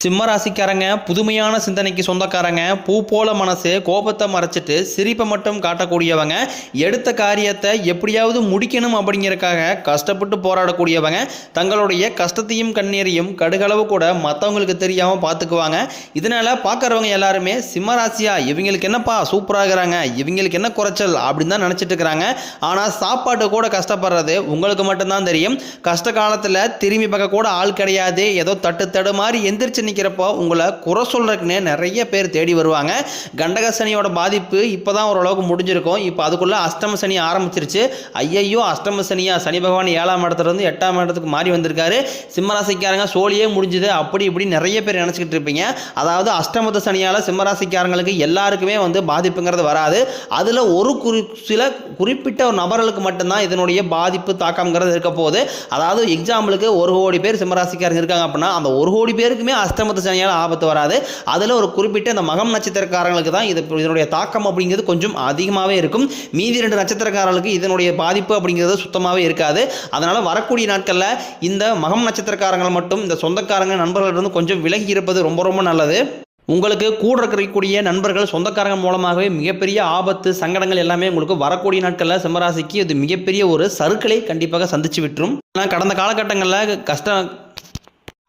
சிம்ம ராசிக்காரங்க புதுமையான சிந்தனைக்கு சொந்தக்காரங்க, பூ போல மனசு, கோபத்தை மறைச்சிட்டு சிரிப்பை மட்டும் காட்டக்கூடியவங்க, எடுத்த காரியத்தை எப்படியாவது முடிக்கணும் அப்படிங்கிறதுக்காக கஷ்டப்பட்டு போராடக்கூடியவங்க, தங்களுடைய கஷ்டத்தையும் கண்ணீரையும் கடுகளவு கூட மற்றவங்களுக்கு தெரியாமல் பார்த்துக்குவாங்க. இதனால பார்க்குறவங்க எல்லாருமே சிம்ம ராசியா இவங்களுக்கு என்னப்பா சூப்பராகிறாங்க, இவங்களுக்கு என்ன குறைச்சல் அப்படின்னு தான் நினச்சிட்டு இருக்கிறாங்க. ஆனால் சாப்பாட்டு கூட கஷ்டப்படுறது உங்களுக்கு மட்டும்தான் தெரியும். கஷ்ட காலத்தில் திரும்பி பார்க்க கூட ஆள் கிடையாது. ஏதோ தட்டு மாதிரி எந்திரிச்சு நிற்கிறப்போ உங்களை குறை சொல்றதுக்குன்னே நிறைய பேர் தேடி வருவாங்க. கண்டக சனியோட பாதிப்பு இப்போதான் ஓரளவுக்கு முடிஞ்சிருக்கும். இப்போ அதுக்குள்ள அஷ்டம சனி ஆரம்பிச்சிருச்சு. ஐயையோ அஷ்டம சனியா, சனி பகவான் 7ஆம் இடத்துலேருந்து 8ஆம் இடத்துக்கு மாறி வந்திருக்காரு. சிம்மராசிக்காரங்க சோழியே முடிஞ்சுது அப்படி இப்படி நிறைய பேர் நினச்சிக்கிட்டு இருப்பீங்க. அதாவது அஷ்டமத்து சனியால் சிம்மராசிக்காரங்களுக்கு எல்லாருக்குமே பாதிப்புங்கிறது வராது. அதில் சில குறிப்பிட்ட ஒரு நபர்களுக்கு மட்டும்தான் இதனுடைய பாதிப்பு தாக்கம்ங்கிறது இருக்க போகுது. அதாவது எக்ஸாம்பிளுக்கு 1 கோடி பேர் சிம்மராசிக்காரங்க இருக்காங்க அப்படின்னா அந்த 1 கோடி பேருக்குமே அஷ்டமத்து சனியால் ஆபத்து வராது. அதில் ஒரு குறிப்பிட்ட இந்த மகம் நட்சத்திரக்காரங்களுக்கு தான் இதனுடைய தாக்கம் அப்படிங்கிறது கொஞ்சம் அதிகமாகவே இருக்கும். மீதி 2 நட்சத்திரக்காரர்களுக்கு இதனுடைய பாதிப்பு அப்படிங்கிறது சுத்தமாகவே இருக்காது. அதனால் வரக்கூடிய நாட்களில் இந்த மகம் நட்சத்திரக்காரங்கள் மட்டும் இந்த சொந்தக்காரங்க நண்பர்களிடம் கொஞ்சம் விலகி இருப்பது ரொம்ப ரொம்ப நல்லது. உங்களுக்கு கூட இருக்கக்கூடிய நண்பர்கள் சொந்தக்காரங்க மூலமாகவே மிகப்பெரிய ஆபத்து சங்கடங்கள் எல்லாமே உங்களுக்கு வரக்கூடிய நாட்களில் சிம்மராசிக்கு இது மிகப்பெரிய ஒரு சறுக்களை கண்டிப்பாக சந்திச்சு விட்டுரும். கடந்த காலகட்டங்களில்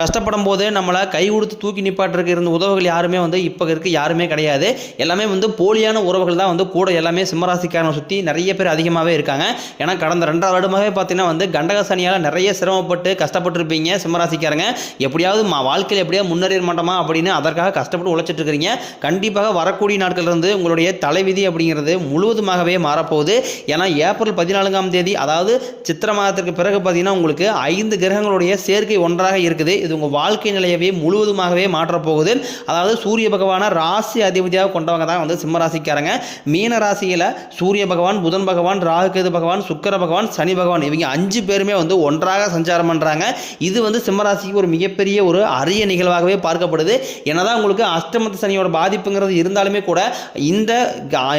கஷ்டப்படும் போது நம்மளை கை கொடுத்து தூக்கி நிப்பாட்டுறதுக்கு இருந்த உறவுகள் யாருமே இப்போ இருக்க யாருமே கிடையாது. எல்லாமே போலியான உறவுகள் தான் கூட எல்லாமே சிம்மராசிக்காரனை சுற்றி நிறைய பேர் அதிகமாகவே இருக்காங்க. ஏன்னா கடந்த 2 வருடமாகவே பார்த்தீங்கன்னா கண்டக சனியால் நிறைய சிரமப்பட்டு கஷ்டப்பட்டுருப்பீங்க சிம்மராசிக்காரங்க. எப்படியாவது வாழ்க்கையில் எப்படியாவது முன்னேற மாட்டோமா அப்படின்னு அதற்காக கஷ்டப்பட்டு உழைச்சிட்டு இருக்கிறீங்க. கண்டிப்பாக வரக்கூடிய நாட்கள் உங்களுடைய தலைவிதி அப்படிங்கிறது முழுவதுமாகவே மாறப்போகுது. ஏன்னா ஏப்ரல் 14ஆம் தேதி அதாவது சித்திரை மாதத்திற்கு பிறகு பார்த்தீங்கன்னா உங்களுக்கு 5 கிரகங்களுடைய சேர்க்கை ஒன்றாக இருக்குது. இது உங்கள் வாழ்க்கை நிலையவே முழுவதுமாகவே மாற்றப்போகுது. அதாவது சூரிய பகவானை ராசி அதிபதியாக கொண்டவங்க தான் சிம்மராசிக்காரங்க. மீன ராசியில் சூரிய பகவான், புதன் பகவான், ராகுகேது பகவான், சுக்கிர பகவான், சனி பகவான் இவங்க 5 பேருமே ஒன்றாக சஞ்சாரம் பண்ணுறாங்க. இது சிம்மராசிக்கு ஒரு மிகப்பெரிய ஒரு அரிய நிகழ்வாகவே பார்க்கப்படுது. என்னதான் உங்களுக்கு அஷ்டமத்து சனியோட பாதிப்புங்கிறது இருந்தாலுமே கூட இந்த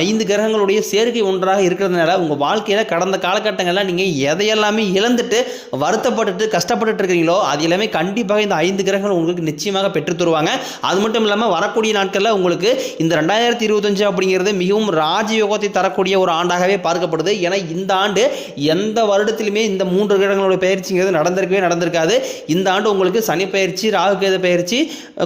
5 கிரகங்களுடைய சேர்க்கை ஒன்றாக இருக்கிறதுனால உங்கள் வாழ்க்கையில் கடந்த காலகட்டங்களில் நீங்கள் எதையெல்லாமே இழந்துட்டு வருத்தப்பட்டுட்டு கஷ்டப்பட்டுட்டு இருக்கிறீங்களோ அது எல்லாமே கண்டிப்பாக இந்த 5 கிரகங்கள் உங்களுக்கு நிச்சயமாக பெற்று தருவாங்க. அது மட்டும் இல்லாமல் வரக்கூடிய நாட்களில் உங்களுக்கு இந்த 2025 அப்படிங்கிறது மிகவும் ராஜயோகத்தை தரக்கூடிய ஒரு ஆண்டாகவே பார்க்கப்படுது. ஏன்னா இந்த ஆண்டு எந்த வருடத்திலுமே இந்த 3 கிரகங்களோட பயிற்சிங்கிறது நடந்திருக்காது. இந்த ஆண்டு உங்களுக்கு சனி பயிற்சி, ராகுகேது பயிற்சி,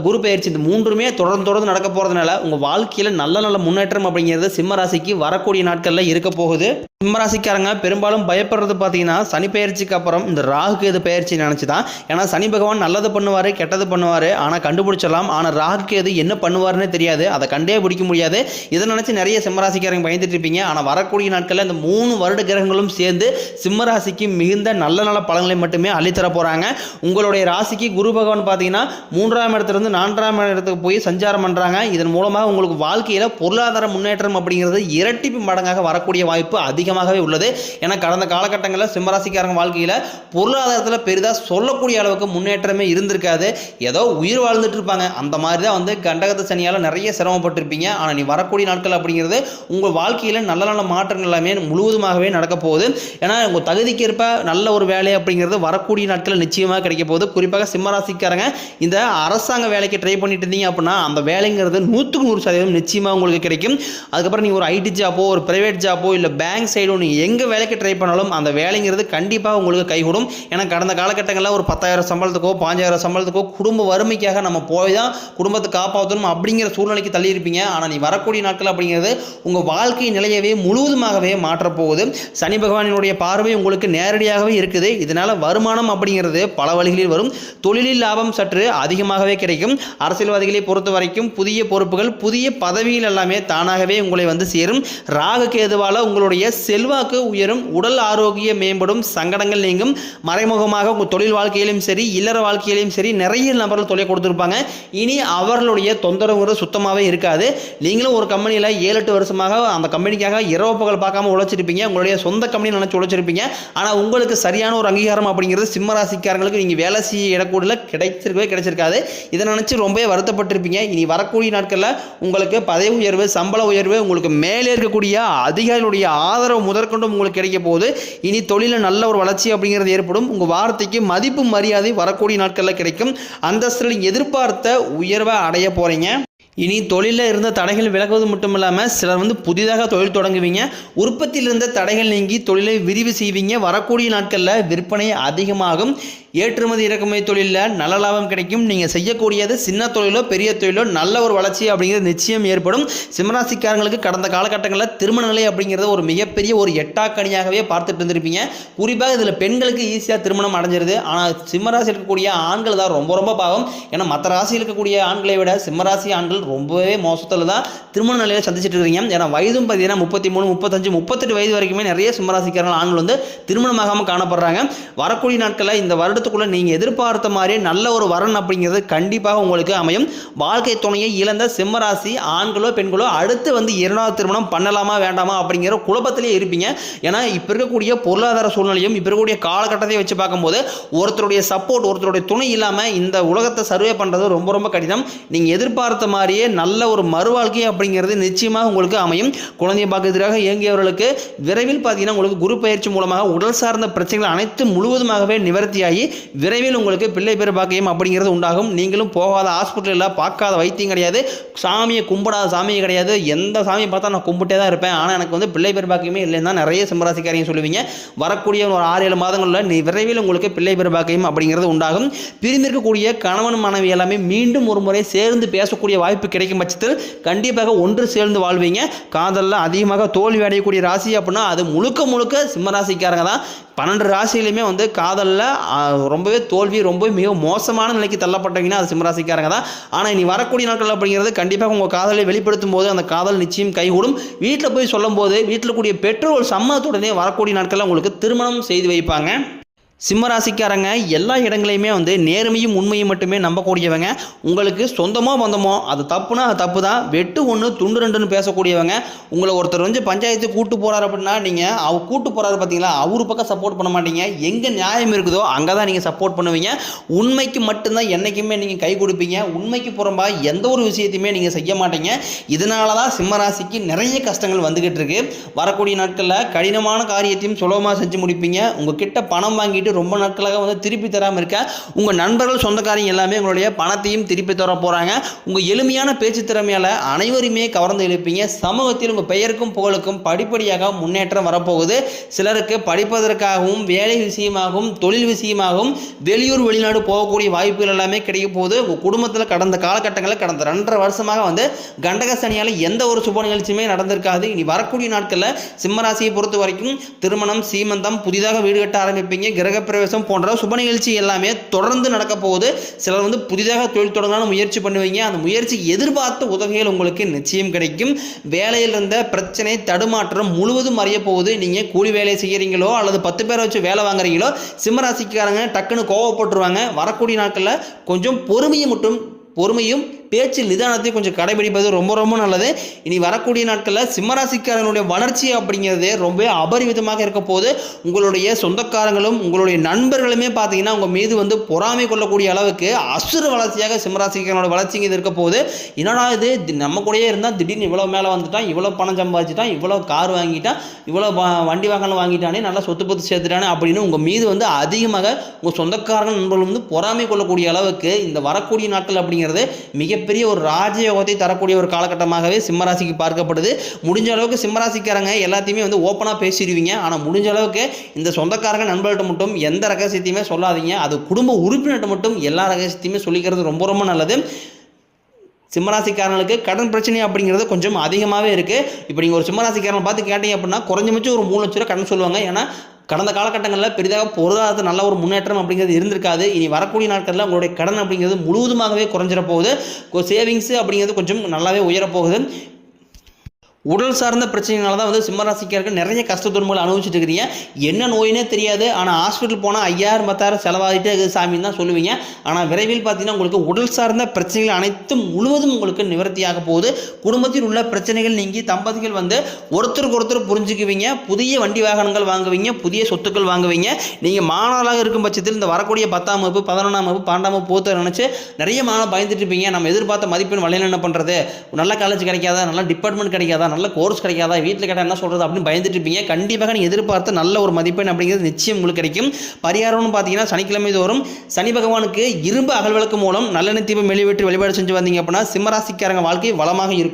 குரு பயிற்சி இந்த 3மே தொடர்ந்து நடக்க போகிறதுனால உங்கள் வாழ்க்கையில் நல்ல முன்னேற்றம் அப்படிங்கிறது சிம்ம ராசிக்கு வரக்கூடிய நாட்களில் இருக்க போகுது. சிம்மராசிக்காரங்க பெரும்பாலும் பயப்படுறது பார்த்தீங்கன்னா சனி பயிற்சிக்கு அப்புறம் இந்த ராகுகேது பயிற்சி நினச்சி தான். ஏன்னா சனி பகவான் நல்லது பண்ணுவார், கெட்டது பண்ணுவார், ஆனால் கண்டுபிடிச்சிடலாம். ஆனால் ராகுகேது என்ன பண்ணுவார்னே தெரியாது, அதை கண்டே பிடிக்க முடியாது. இதை நினச்சி நிறைய சிம்மராசிக்காரங்க பயந்துட்டு இருப்பீங்க. ஆனால் வரக்கூடிய நாட்களில் இந்த 3 வருட கிரகங்களும் சேர்ந்து சிம்மராசிக்கு மிகுந்த நல்ல பலன்களை மட்டுமே அள்ளித்தர போகிறாங்க. உங்களுடைய ராசிக்கு குரு பகவான் பார்த்தீங்கன்னா 3ஆம் இடத்துலேருந்து 4ஆம் இடத்துக்கு போய் சஞ்சாரம் பண்ணுறாங்க. இதன் மூலமாக உங்களுக்கு வாழ்க்கையில் பொருளாதார முன்னேற்றம் அப்படிங்கிறது இரட்டிப்பு மடங்காக வரக்கூடிய வாய்ப்பு அதிகமாகவே உள்ளது. ஏன்னா கடந்த காலகட்டங்களில் சிம்மராசிக்காரங்க வாழ்க்கையில் பொருளாதாரத்தில் பெரிதாக சொல்லக்கூடிய அளவுக்கு முன்னேற்றமே இருந்திருக்காது. ஏதோ உயிர் வாழ்ந்துட்டு இருப்பாங்க. அந்த மாதிரி தான் கண்டகத்த சனியால் நிறைய சிரமப்பட்டிருப்பீங்க. ஆனால் நீ வரக்கூடிய நாட்கள் அப்படிங்கிறது உங்கள் வாழ்க்கையில் நல்ல மாற்றங்கள் எல்லாமே முழுவதுமாகவே நடக்க போகுது. ஏன்னா உங்கள் தகுதிக்கு ஏற்ப நல்ல ஒரு வேலை அப்படிங்கிறது வரக்கூடிய நாட்களில் நிச்சயமாக கிடைக்க போகுது. குறிப்பாக சிம்மராசிக்காரங்க இந்த அரசாங்க வேலைக்கு ட்ரை பண்ணிட்டு இருந்தீங்க அப்படின்னா அந்த வேலைங்கிறது 100% நிச்சயமாக உங்களுக்கு கிடைக்கும். அதுக்கப்புறம் நீங்கள் ஒரு ஐடி ஜாப்போ, ஒரு பிரைவேட் ஜாப்போ, இல்லை பேங்க் சைடோ நீங்கள் எங்கே வேலைக்கு ட்ரை பண்ணாலும் அந்த வேலைங்கிறது கண்டிப்பாக உங்களுக்கு கைகூடும். ஏன்னா கடந்த காலகட்டங்களில் ஒரு 10,000 சம்பளத்துக்கோ 5,000 சம்பளத்துக்கோ குடும்ப வறுமைக்காக நம்ம போய் தான் குடும்பத்தை காப்பாற்றணும் அப்படிங்கிற சூழ்நிலைக்கு தள்ளியிருப்பீங்க. ஆனால் நீ வரக்கூடிய நாட்கள் அப்படிங்கிறது உங்கள் வாழ்க்கை நிலையவே முழுவதுமாகவே மாற்றப்போகுது. சனி பகவானினுடைய பார்வை உங்களுக்கு நேரடியாகவே இருக்குது. இதனால் வருமானம் அப்படிங்கிறது பல வழிகளில் வரும். தொழிலில் லாபம் சற்று அதிகமாகவே கிடைக்கும். அரசியல்வாதிகளை பொறுத்த வரைக்கும் புதிய பொறுப்புகள், புதிய பதவிகள் எல்லாமே தானாகவே உங்களை சேரும். ராகு கேதுவால் உங்களுடைய செல்வாக்கு உயரும், உடல் ஆரோக்கியம் மேம்படும், சங்கடங்கள் நீங்கும். மறைமுகமாக உங்கள் தொழில் வாழ்க்கையிலும் சரி, இல்லற வாழ்க்கையிலும் சரி நிறைய நபர்கள் தொலை கொடுத்துருப்பாங்க. இனி அவர்களுடைய தொந்தரவுங்கிறது சுத்தமாகவே இருக்காது. நீங்களும் ஒரு கம்பெனியில் 7-8 வருஷமாக அந்த கம்பெனிக்காக இரவு பகல் பார்க்காம உழைச்சிருப்பீங்க. உங்களுடைய சொந்த கம்பெனி நினச்சி உழைச்சிருப்பீங்க. ஆனால் உங்களுக்கு சரியான ஒரு அங்கீகாரம் அப்படிங்கிறது சிம்மராசிக்காரங்களுக்கு நீங்கள் வேலை செய்ய இடக்கூடல கிடைச்சிருக்காது. இதை நினச்சி ரொம்ப வருத்தப்பட்டிருப்பீங்க. இனி வரக்கூடிய நாட்களில் உங்களுக்கு பதவி உயர்வு, சம்பள உயர்வு, உங்களுக்கு மேலே இருக்கக்கூடிய அதிகாரிகளுடைய ஆதரவு முதற்கொண்டும் உங்களுக்கு கிடைக்க போகுது. இனி தொழிலில் நல்ல ஒரு வளர்ச்சி அப்படிங்கிறது ஏற்படும். உங்கள் வார்த்தைக்கு மதிப்பு மரியாதை வரக்கூடிய நாட்கள் நாட்களில் கிடைக்கும். அந்தஸ்தில் எதிர்பார்த்த உயர்வை அடைய போகிறீங்க. இனி தொழிலில் இருந்த தடைகள் விலகுவது மட்டும் இல்லாமல் சிலர் புதிதாக தொழில் தொடங்குவீங்க. உற்பத்தியில் இருந்த தடைகள் நீங்கி தொழிலை விரிவு செய்வீங்க. வரக்கூடிய நாட்களில் விற்பனை அதிகமாகும். ஏற்றுமதி இறக்குமதி தொழிலில் நல்ல லாபம் கிடைக்கும். நீங்கள் செய்யக்கூடியது சின்ன தொழிலோ பெரிய தொழிலோ நல்ல ஒரு வளர்ச்சி அப்படிங்கிறது நிச்சயம் ஏற்படும். சிம்மராசிக்காரங்களுக்கு கடந்த காலகட்டங்களில் திருமண நிலை அப்படிங்கிறது ஒரு மிகப்பெரிய ஒரு எட்டாக்கணியாகவே பார்த்துட்டு இருந்திருப்பீங்க. குறிப்பாக இதில் பெண்களுக்கு ஈஸியாக திருமணம் அடைஞ்சிருது. ஆனால் சிம்மராசி இருக்கக்கூடிய ஆண்கள் தான் ரொம்ப ரொம்ப பாவம். ஏன்னா மற்ற ராசியில் இருக்கக்கூடிய ஆண்களை விட சிம்மராசி ஆண்கள் ரொம்பவே மோசத்தில் தான் திருமண நிலையை சந்திச்சுட்டு இருக்கீங்க. ஏன்னா வயதும் பார்த்தீங்கன்னா 33, 35, 38 வயது வரைக்குமே நிறைய சிம்மராசிக்காரர்கள் ஆண்கள் திருமணமாகாமல் காணப்படுறாங்க. வரக்கூடிய நாட்களில் இந்த வருடத்துக்குள்ள நீங்கள் எதிர்பார்த்த மாதிரி நல்ல ஒரு வரன் அப்படிங்கிறது கண்டிப்பாக உங்களுக்கு அமையும். வாழ்க்கை துணையை இழந்த சிம்மராசி ஆண்களோ பெண்களோ அடுத்து இரண்டாவது திருமணம் பண்ணலாமா வேண்டாமா அப்படிங்கிற குழப்பத்திலே இருப்பீங்க. ஏன்னா இப்போ இருக்கக்கூடிய பொருளாதார சூழ்நிலையும் இப்போ இருக்கக்கூடிய காலகட்டத்தை வச்சு பார்க்கும்போது ஒருத்தருடைய சப்போர்ட், ஒருத்தருடைய துணை இல்லாமல் இந்த உலகத்தை சர்வே பண்ணுறது ரொம்ப ரொம்ப கடினம். நீங்கள் எதிர்பார்த்த மாதிரியே நல்ல ஒரு மறுவாழ்க்கை அப்படிங்கிறது நிச்சயமாக உங்களுக்கு அமையும். குழந்தைய பார்க்கறதுக்காக இயங்கியவர்களுக்கு விரைவில் பார்த்தீங்கன்னா உங்களுக்கு குரு பயிற்சி மூலமாக உடல் சார்ந்த பிரச்சனைகள் அனைத்து முழுவதுமாகவே நிவர்த்தியாகி விரைவில் உங்களுக்கு பிள்ளை பேர் பாக்கியம் அப்படிங்கிறது உண்டாகும். நீங்களும் போகாத ஹாஸ்பிட்டலில் பார்க்காத வைத்தியம் கிடையாது, சாமியை கும்பிடாத சாமியை கிடையாது. எந்த சாமியை பார்த்தா நான் கும்பிட்டே தான் இருப்பேன், ஆனால் எனக்கு பிள்ளை பேர் பாக்கியமே இல்லைன்னு தான் நிறைய சிம்மராசிக்காரங்க சொல்லுவீங்க. வரக்கூடிய ஒரு 6-7 மாதங்களில் நீ விரைவில் உங்களுக்கு பிள்ளை பேர் பாக்கியம் அப்படிங்கிறது உண்டாகும். பிரிந்திருக்கக்கூடிய கணவன் மனைவி எல்லாமே மீண்டும் ஒரு முறை சேர்ந்து பேசக்கூடிய வாய்ப்பு கிடைக்கும் பட்சத்தில் கண்டிப்பாக ஒன்று சேர்ந்து வாழ்வீங்க. காதலில் அதிகமாக தோல்வி அடையக்கூடிய ராசி அப்படின்னா அது முழுக்க முழுக்க சிம்மராசிக்காரங்க தான். 12 ராசியிலுமே காதலில் ரொம்பவே தோல்வி, ரொம்ப மிக மோசமான நிலைக்கு தள்ளப்பட்டவங்கன்னா அது சிம்மராசிக்காரங்க தான். ஆனால் இனி வரக்கூடிய நாட்கள் அப்படிங்கிறது கண்டிப்பாக உங்கள் காதலை வெளிப்படுத்தும் போது அந்த காதல் நிச்சயம் கைகூடும். வீட்டில் போய் சொல்லும் போது வீட்டில் கூடிய பெற்றோர் சம்மதத்துடனே வரக்கூடிய நாட்களில் உங்களுக்கு திருமணம் செய்து வைப்பாங்க. சிம்மராசிக்காரங்க எல்லா இடங்களையுமே நேர்மையும் உண்மையும் மட்டுமே நம்பக்கூடியவங்க. உங்களுக்கு சொந்தமோ பந்தமோ அது தப்புனா அது தப்பு தான், வெட்டு ஒன்று துண்டு ரெண்டுன்னு பேசக்கூடியவங்க. உங்களை ஒருத்தர் பஞ்சாயத்து கூட்டு போகிறாரு அப்படின்னா நீங்கள் அவர் கூட்டு போகிறாரு பார்த்தீங்களா, அவரு பக்கம் சப்போர்ட் பண்ண மாட்டீங்க. எங்கே நியாயம் இருக்குதோ அங்கே தான் நீங்கள் சப்போர்ட் பண்ணுவீங்க. உண்மைக்கு மட்டும்தான் என்றைக்குமே நீங்கள் கை கொடுப்பீங்க. உண்மைக்கு புறம்பா எந்த ஒரு விஷயத்தையுமே நீங்கள் செய்ய மாட்டீங்க. இதனால தான் சிம்மராசிக்கு நிறைய கஷ்டங்கள் வந்துக்கிட்டு இருக்கு. வரக்கூடிய நாட்களில் கடினமான காரியத்தையும் சுலபமாக செஞ்சு முடிப்பீங்க. உங்ககிட்ட பணம் வாங்கிட்டு ரொம்ப நாட்களாக திருப்பி தராமல் இருக்க உங்கள் நண்பர்கள் சொந்தக்காரங்க எல்லாமே உங்களுடைய பணத்தையும் திருப்பி தர போகிறாங்க. உங்கள் எளிமையான பேச்சு திறமையால் அனைவருமே கவர்ந்து எழுப்பீங்க. சமூகத்தில் உங்கள் பெயருக்கும் புகழுக்கும் படிப்படியாக முன்னேற்றம் வரப்போகுது. சிலருக்கு படிப்பதற்காகவும் வேலை விஷயமாகவும் தொழில் விஷயமாகவும் வெளியூர் வெளிநாடு போகக்கூடிய வாய்ப்புகள் எல்லாமே கிடைக்க போகுது. உங்கள் குடும்பத்தில் கடந்த காலகட்டங்களில் கடந்த 2.5 வருஷமாக கண்டக சனியால் எந்த ஒரு சுப நிகழ்ச்சியுமே நடந்திருக்காது. இனி வரக்கூடிய நாட்களில் சிம்மராசியை பொறுத்த வரைக்கும் திருமணம், சீமந்தம், புதிதாக வீடு கட்ட ஆரம்பிப்பீங்க. கிரக பிரவேசம் போன்ற சுப நிகழ்ச்சி எல்லாமே தொடர்ந்து நடக்க போகுது. சிலர் புதிதாக தொழில் தொடங்கலான முயற்சி பண்ணுவீங்க. அந்த முயற்சி எதிர்பார்த்த உதவிகள் உங்களுக்கு நிச்சயம் கிடைக்கும். வேலையில் இருந்த பிரச்சனை தடுமாற்றம் முழுவதும் அறிய போகுது. நீங்கள் கூலி வேலை செய்கிறீங்களோ அல்லது 10 பேரை வச்சு வேலை வாங்குறீங்களோ சிம்மராசிக்காரங்க டக்குன்னு கோவப்பட்டுருவாங்க. வரக்கூடிய நாட்களில் கொஞ்சம் பொறுமையும் பேச்சு நிதானத்தை கொஞ்சம் கடைபிடிப்பது ரொம்ப ரொம்ப நல்லது. இனி வரக்கூடிய நாட்களில் சிம்மராசிக்காரங்களுடைய வளர்ச்சி அப்படிங்கிறது ரொம்ப அபரிமிதமாக இருக்க போது. உங்களுடைய சொந்தக்காரங்களும் உங்களுடைய நண்பர்களுமே பார்த்தீங்கன்னா உங்கள் மீது பொறாமை கொள்ளக்கூடிய அளவுக்கு அசுர வளர்ச்சியாக சிம்மராசிக்காரனோட வளர்ச்சிங்கிறது இருக்க போது. என்னடா இது நம்ம கூடயே இருந்தால் திடீர்னு இவ்வளோ மேலே வந்துட்டான், இவ்வளோ பணம் சம்பாதிச்சிட்டான், இவ்வளோ கார் வாங்கிட்டான், இவ்வளோ வண்டி வாகனம் வாங்கிட்டானே, நல்லா சொத்து பத்து சேர்த்துட்டானே அப்படின்னு உங்கள் மீது அதிகமாக உங்கள் சொந்தக்காரங்க நண்பர்கள் பொறாமை கொள்ளக்கூடிய அளவுக்கு இந்த வரக்கூடிய நாட்கள் அப்படிங்கிறது மிகப்பெரிய ஒரு ராஜயோகத்தை தரக்கூடிய ஒரு காலகட்டமாகவே சிம்மராசிக்கு பார்க்கப்படுது. முடிஞ்ச அளவுக்கு சிம்மராசிக்காரங்க எல்லாத்தையுமே ஓப்பனாக பேசிடுவீங்க. ஆனால் முடிஞ்ச அளவுக்கு இந்த சொந்தக்காரங்க நண்பர்கள்ட்ட மட்டும் எந்த ரகசியத்தையுமே சொல்லாதீங்க. அது குடும்ப உறுப்பினர்கிட்ட மட்டும் எல்லா ரகசியத்தையுமே சொல்லிக்கிறது ரொம்ப ரொம்ப நல்லது. சிம்மராசிக்காரங்களுக்கு கடன் பிரச்சனை அப்படிங்கிறது கொஞ்சம் அதிகமாகவே இருக்குது. இப்போ நீங்கள் ஒரு சிம்மராசிக்காரனை பார்த்து கேட்டீங்க அப்படின்னா குறைஞ்சபட்சம் ஒரு 3 லட்ச ரூபா கடன் சொல்லுவாங்க. ஏன்னா கடந்த காலகட்டங்களில் பெரிதாக பொருளாதாரத்தில் நல்ல ஒரு முன்னேற்றம் அப்படிங்கிறது இருந்திருக்காது. இனி வரக்கூடிய நாட்களில் உங்களுடைய கடன் அப்படிங்கிறது முழுவதுமாகவே குறைஞ்சிட போகுது. சேவிங்ஸு அப்படிங்கிறது கொஞ்சம் நல்லாவே உயரப்போகுது. உடல் சார்ந்த பிரச்சனைனால தான் சிம்மராசிக்காரர்கள் நிறைய கஷ்ட துன்பங்களை அனுபவிச்சுட்டு இருக்கிறீங்க. என்ன நோயினே தெரியாது, ஆனால் ஹாஸ்பிட்டல் போனால் 5000 10,000 செலவாகிட்டே இருக்குது சாமின்னு தான் சொல்லுவீங்க. ஆனால் விரைவில் பார்த்தீங்கன்னா உங்களுக்கு உடல் சார்ந்த பிரச்சனைகள் அனைத்தும் முழுவதும் உங்களுக்கு நிவர்த்தியாக போகுது. குடும்பத்தில் உள்ள பிரச்சனைகள் நீங்கி தம்பதிகள் ஒருத்தருக்கு ஒருத்தர் புரிஞ்சுக்குவீங்க. புதிய வண்டி வாகனங்கள் வாங்குவீங்க, புதிய சொத்துக்கள் வாங்குவீங்க. நீங்கள் மாணவர்களாக இருக்கும் பட்சத்தில் இந்த வரக்கூடிய 10ஆம் வகுப்பு 11ஆம் வகுப்பு 12ஆம் வகுப்பு போத்த நினச்சி நிறைய மாணவர்கள் பயந்துட்டு இருப்பீங்க. நம்ம எதிர்பார்த்த மதிப்பெண் வழியில் என்ன பண்ணுறது, நல்ல காலேஜ் கிடைக்காதா, நல்ல டிபார்ட்மெண்ட் கிடைக்காதா, நல்ல கோர்ஸ் கிடைக்காதா, வீட்டில் கேட்டால் என்ன சொல்கிறது அப்படின்னு பயந்துட்டு இருப்பீங்க. கண்டிப்பாக நீங்கள் எதிர்பார்த்த நல்ல ஒரு மதிப்பெண் அப்படிங்கிறது நிச்சயம் உங்களுக்கு கிடைக்கும். பரிகாரம்னு பார்த்தீங்கன்னா சனிக்கிழமை தோறும் சனி பகவானுக்கு இரும்பு அகல் விளக்கு மூலம் நல்லெண்ணெய் தீபம் வெளிவிட்டு வழிபாடு செஞ்சு வந்தீங்க அப்படின்னா சிம்மராசிக்காரங்க வாழ்க்கை வளமாக இருக்கும்.